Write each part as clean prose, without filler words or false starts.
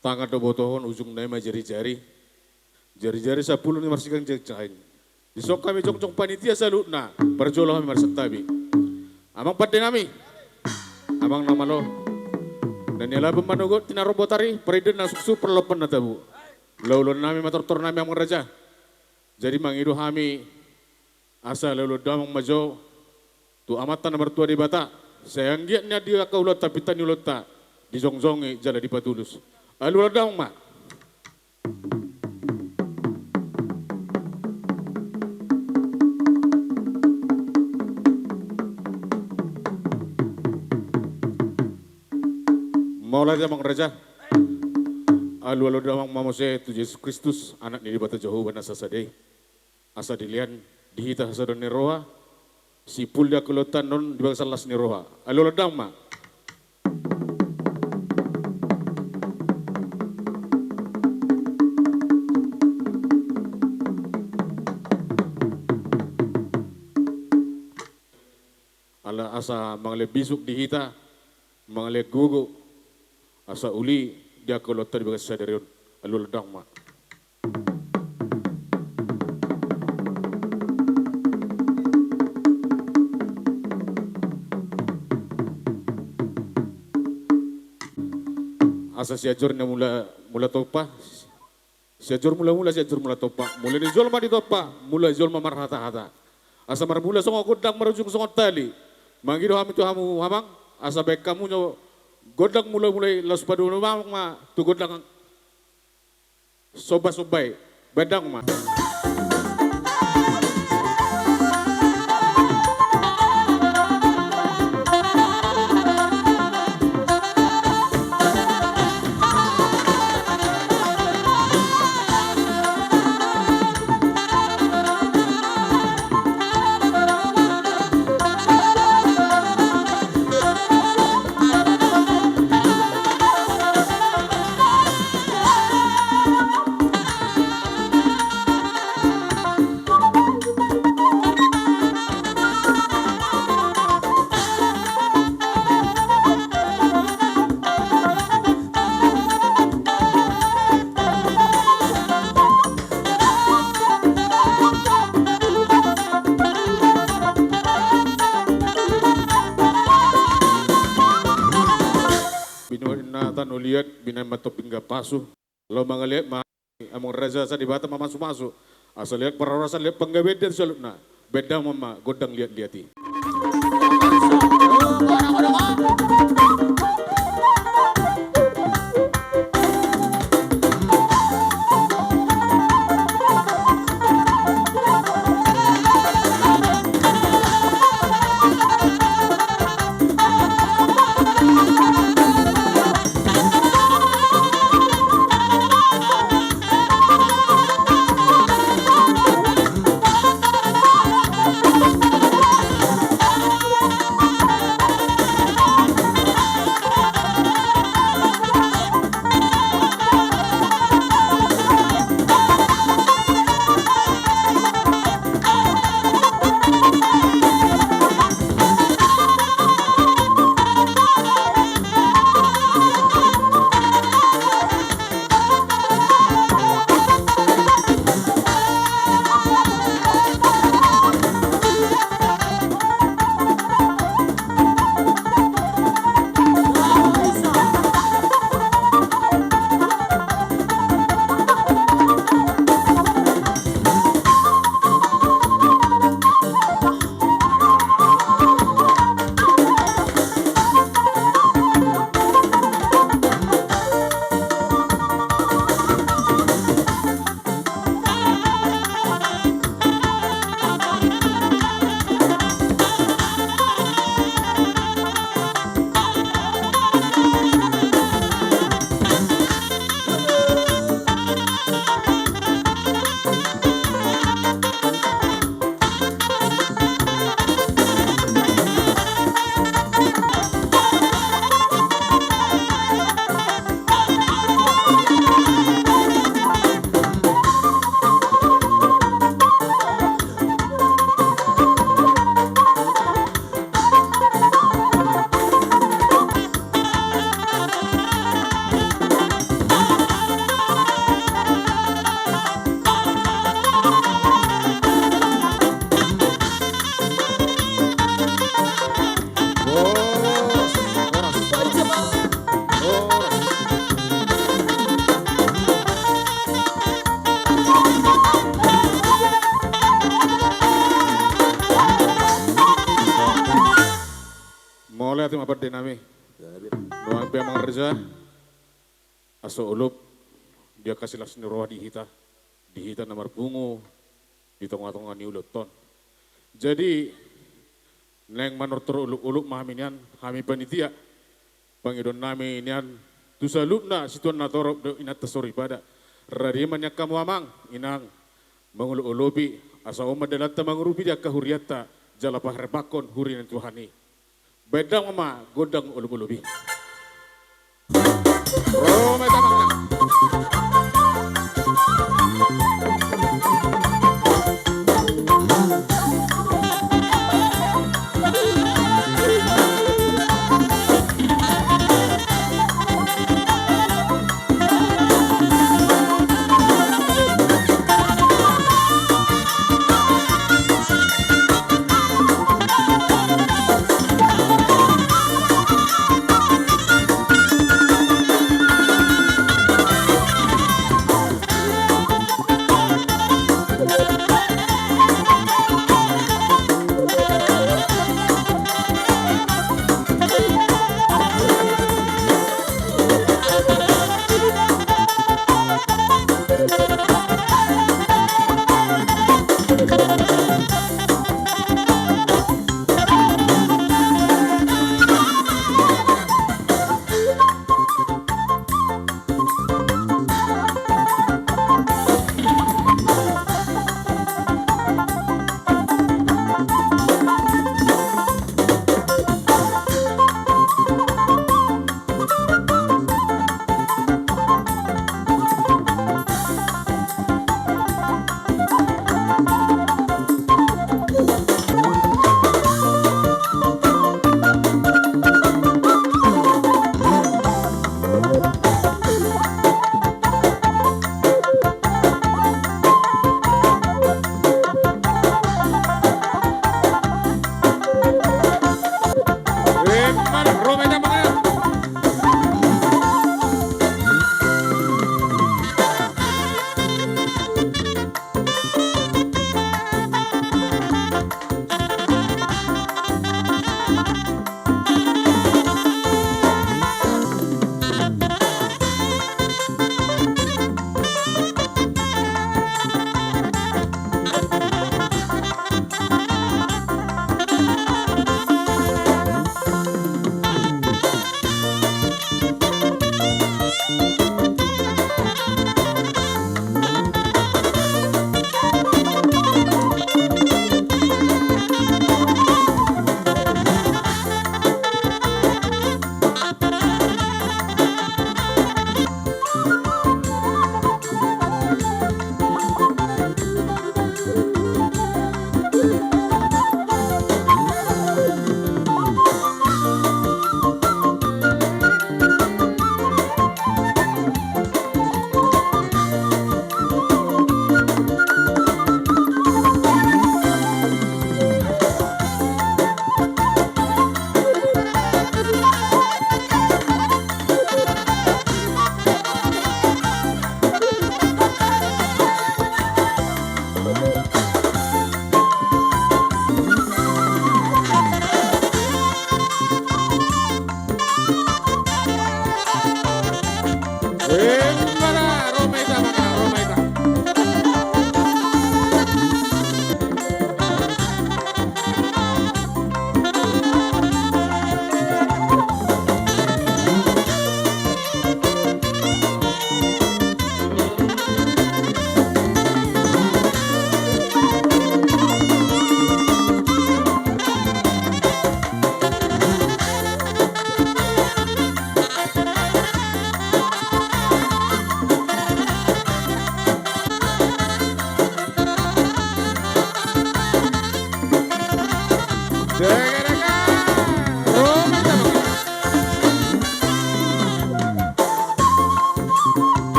Tangan do botohon ujung naima jari-jari. Jari-jari 10 ni marsikan jeng-jeng. Disok kami jong-jong panitia salutna. Perjolo kami marsatabi. Amang pade kami. Amang nama lo. Dan yala pemanogot tinarobotari. Periden na suksu perlopan na tabu. Laulon nami matortor nami amang raja. Jadi mangidu kami. Asa laulod damang majo. Tu amatan nomor 2 di bata. Sayang giatnya dia kaulot tapi tani ulot ta. Di zongi jala di patulus. Alulod damang ma. Maulah damang raja. Alulod damang mamose tu Yesus Kristus. Anak ni di bata Jehovah nasa sadai. Asa dilian dihita hasadon ni roha. Si pulya kelotan non di bangsa las ni roha. Alulod damang ma. Ala asa mangle bisuk dihita. Mangle gugu. Asa uli dia kelotan di bangsa sadarion. Alulod damang ma. Asa siajur na mula topa. Siajur mula topa. Mula ni Zolma di topa. Mula Zolma marhata-hata. Asa marmula songo godang marujung songo tali. Mangido kami tu hamu hamang. Asa baik kamu nyo godang mulai las padu mamang ma. Tu godang soba-sobai. Bedang ma. Uliat binan matop hingga pasu. Lo mangaliat among raja sa di bata mamasuk-masuk. Asal lihat perarasan lihat penggabed dan salutna. Beda mama godang lihat-lihati. mapat din nami. Nuang piyamang reza, aso ulup, dia kasih las niroha di hita na marbungo, di tengah-tengah ni ulot ton. Jadi, neng manor ulup mahamin yan, kami panitia, pangidon namin yan, tu sa lupna, situan na torop do inatasori pada. Radiman yak kamu amang, inang, mangulu-ulupi, asa umadalat ta mangurupi dia kahuriata, jalapah rebakon hurinan Tuhani. Bedang mama, godang ulup-ulupi. Rome tamang.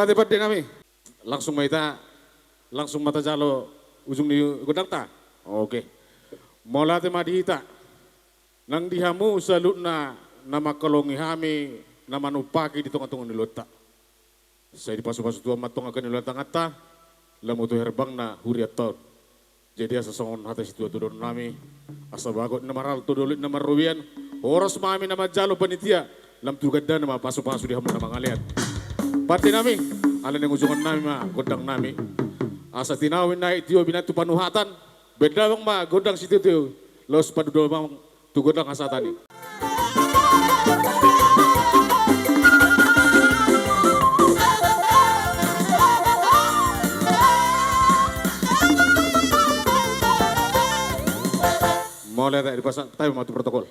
Mola tepat di nami. Langsung maita, langsung mata jalo ujung di godang ta. Oke. Mola tema dihita. Nang dihamu salutna nama kolongi hami nama nupaki di tengah-tengah di lota. Saya di pasu-pasu tua matong akan di lota ngata. Lamu tu herbang na huriat tahun. Jadi asa songon hata situ tudon nami. Asa bagot nama ral tudolit nama rubian. Horos mami nama jalo panitia. Lam tugada nama pasu-pasu dihamu nama ngalian. Pati nami. Alan yang ujungan nami ma godang nami. Asa tinawin na itiyo binatu panuhatan. Beda bang ma godang situ tiyo. Los padudol bang tu godang asatani. Mau lihat di pasang, tapi mau protokol.